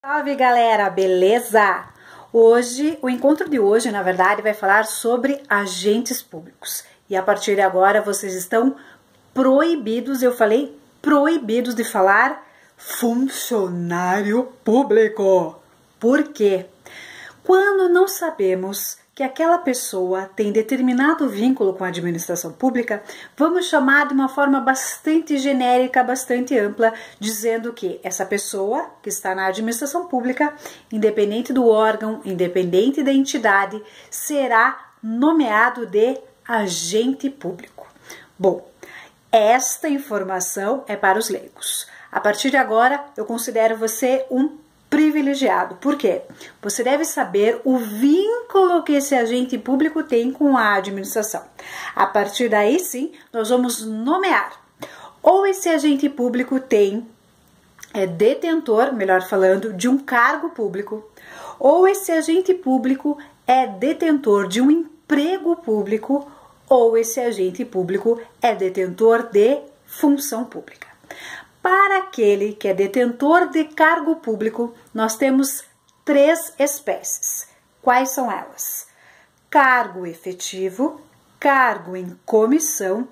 Salve galera, beleza? Hoje, o encontro de hoje, na verdade, vai falar sobre agentes públicos. E a partir de agora vocês estão proibidos, eu falei proibidos de falar funcionário público. Por quê? Quando não sabemos que aquela pessoa tem determinado vínculo com a administração pública, vamos chamar de uma forma bastante genérica, bastante ampla, dizendo que essa pessoa que está na administração pública, independente do órgão, independente da entidade, será nomeado de agente público. Bom, esta informação é para os leigos. A partir de agora, eu considero você um privilegiado. Por quê? Você deve saber o vínculo que esse agente público tem com a administração. A partir daí, sim, nós vamos nomear. Ou esse agente público é detentor, melhor falando, de um cargo público, ou esse agente público é detentor de um emprego público, ou esse agente público é detentor de função pública. Para aquele que é detentor de cargo público, nós temos 3 espécies. Quais são elas? Cargo efetivo, cargo em comissão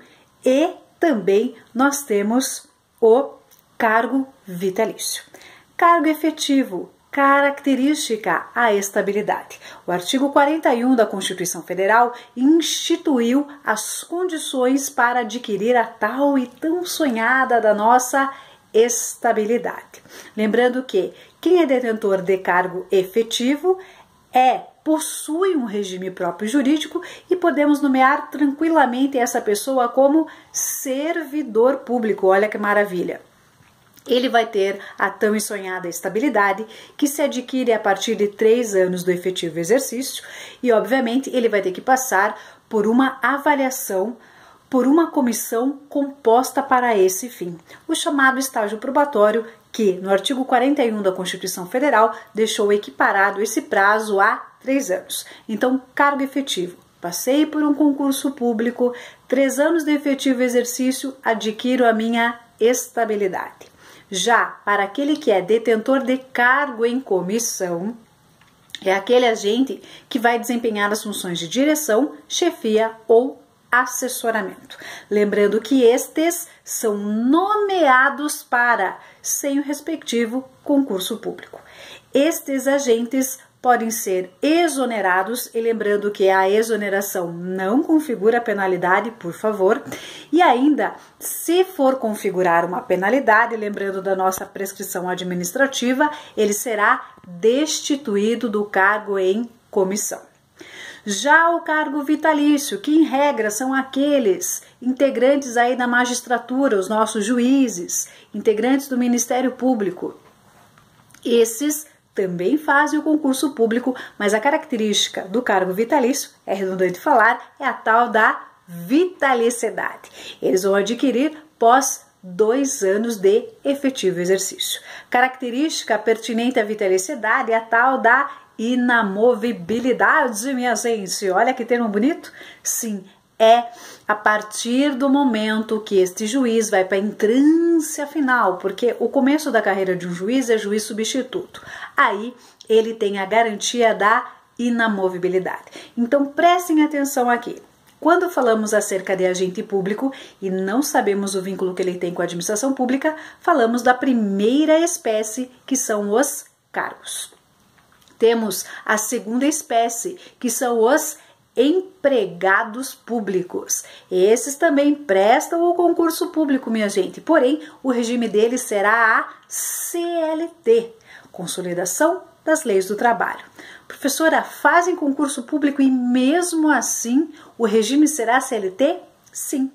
e também nós temos o cargo vitalício. Cargo efetivo, característica a estabilidade. O artigo 41 da Constituição Federal instituiu as condições para adquirir a tal e tão sonhada da nossa estabilidade. Lembrando que quem é detentor de cargo efetivo possui um regime próprio jurídico e podemos nomear tranquilamente essa pessoa como servidor público. Olha que maravilha! Ele vai ter a tão sonhada estabilidade que se adquire a partir de 3 anos do efetivo exercício e, obviamente, ele vai ter que passar por uma avaliação por uma comissão composta para esse fim, o chamado estágio probatório, que no artigo 41 da Constituição Federal deixou equiparado esse prazo a 3 anos. Então, cargo efetivo. Passei por um concurso público, 3 anos de efetivo exercício, adquiro a minha estabilidade. Já para aquele que é detentor de cargo em comissão, é aquele agente que vai desempenhar as funções de direção, chefia ou assessoramento. Lembrando que estes são nomeados sem o respectivo concurso público. Estes agentes podem ser exonerados, e lembrando que a exoneração não configura penalidade, por favor, e ainda, se for configurar uma penalidade, lembrando da nossa prescrição administrativa, ele será destituído do cargo em comissão. Já o cargo vitalício, que em regra são aqueles integrantes aí da magistratura, os nossos juízes, integrantes do Ministério Público, esses também fazem o concurso público, mas a característica do cargo vitalício, é redundante falar, é a tal da vitaliciedade. Eles vão adquirir pós 2 anos de efetivo exercício. Característica pertinente à vitaliciedade é a tal da inamovibilidade, minha gente. Olha que termo bonito. Sim, é a partir do momento que este juiz vai para a entrância final, porque o começo da carreira de um juiz é juiz substituto. Aí ele tem a garantia da inamovibilidade. Então prestem atenção aqui. Quando falamos acerca de agente público e não sabemos o vínculo que ele tem com a administração pública, falamos da primeira espécie, que são os cargos. Temos a segunda espécie, que são os empregados públicos. Esses também prestam o concurso público, minha gente, porém o regime deles será a CLT, Consolidação das Leis do Trabalho. Professora, fazem concurso público e mesmo assim o regime será CLT? Sim.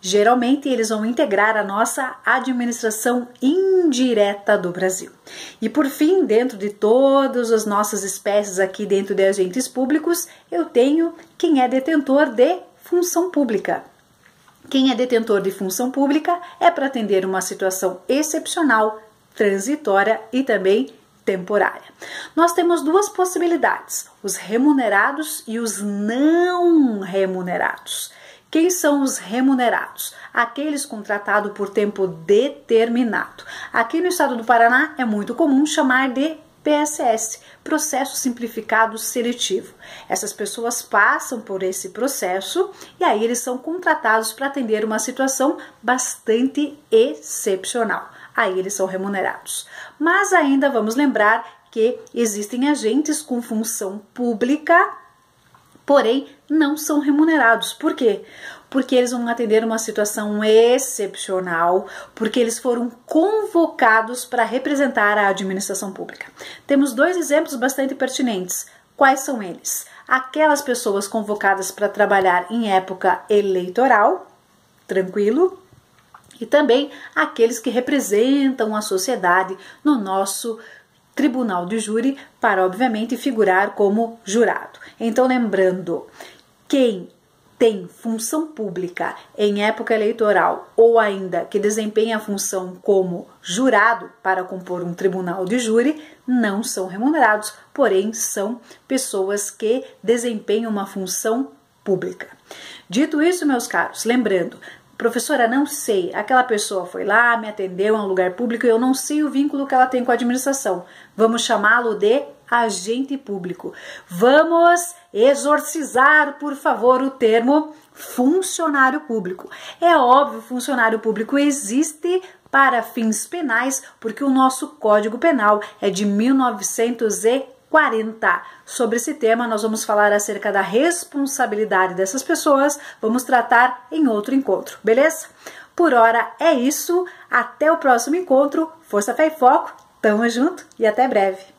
Geralmente eles vão integrar a nossa administração indireta do Brasil. E por fim, dentro de todas as nossas espécies aqui dentro de agentes públicos, eu tenho quem é detentor de função pública. Quem é detentor de função pública é para atender uma situação excepcional, transitória e também temporária. Nós temos 2 possibilidades, os remunerados e os não remunerados. Quem são os remunerados? Aqueles contratados por tempo determinado. Aqui no estado do Paraná é muito comum chamar de PSS, Processo Simplificado Seletivo. Essas pessoas passam por esse processo e aí eles são contratados para atender uma situação bastante excepcional. Aí eles são remunerados. Mas ainda vamos lembrar que existem agentes com função pública, porém não são remunerados. Por quê? Porque eles vão atender uma situação excepcional, porque eles foram convocados para representar a administração pública. Temos dois exemplos bastante pertinentes. Quais são eles? Aquelas pessoas convocadas para trabalhar em época eleitoral, tranquilo, e também aqueles que representam a sociedade no nosso tribunal de júri para, obviamente, figurar como jurado. Então, lembrando, quem tem função pública em época eleitoral ou ainda que desempenha a função como jurado para compor um tribunal de júri não são remunerados, porém são pessoas que desempenham uma função pública. Dito isso, meus caros, lembrando, professora, não sei, aquela pessoa foi lá, me atendeu em um lugar público e eu não sei o vínculo que ela tem com a administração. Vamos chamá-lo de agente público. Vamos exorcizar, por favor, o termo funcionário público. É óbvio, funcionário público existe para fins penais, porque o nosso Código Penal é de 1940. Sobre esse tema, nós vamos falar acerca da responsabilidade dessas pessoas, vamos tratar em outro encontro, beleza? Por hora é isso, até o próximo encontro, força, fé e foco, tamo junto e até breve!